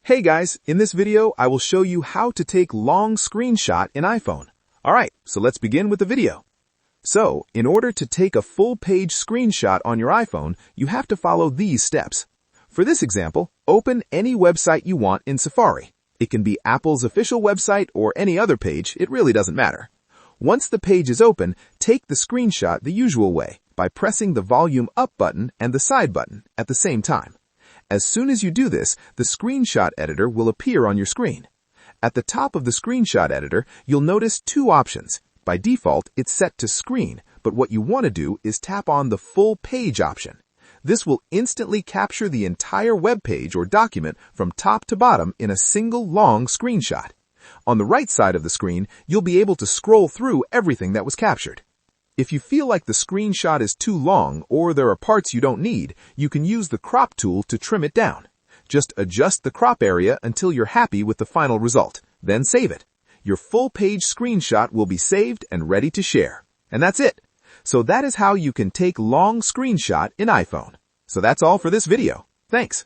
Hey guys, in this video, I will show you how to take long screenshot in iPhone. Alright, so let's begin with the video. So, in order to take a full page screenshot on your iPhone, you have to follow these steps. For this example, open any website you want in Safari. It can be Apple's official website or any other page, it really doesn't matter. Once the page is open, take the screenshot the usual way, by pressing the volume up button and the side button at the same time. As soon as you do this, the screenshot editor will appear on your screen. At the top of the screenshot editor, you'll notice two options. By default, it's set to screen, but what you want to do is tap on the full page option. This will instantly capture the entire web page or document from top to bottom in a single long screenshot. On the right side of the screen, you'll be able to scroll through everything that was captured. If you feel like the screenshot is too long or there are parts you don't need, you can use the crop tool to trim it down. Just adjust the crop area until you're happy with the final result, then save it. Your full page screenshot will be saved and ready to share. And that's it. So that is how you can take long screenshot in iPhone. So that's all for this video. Thanks.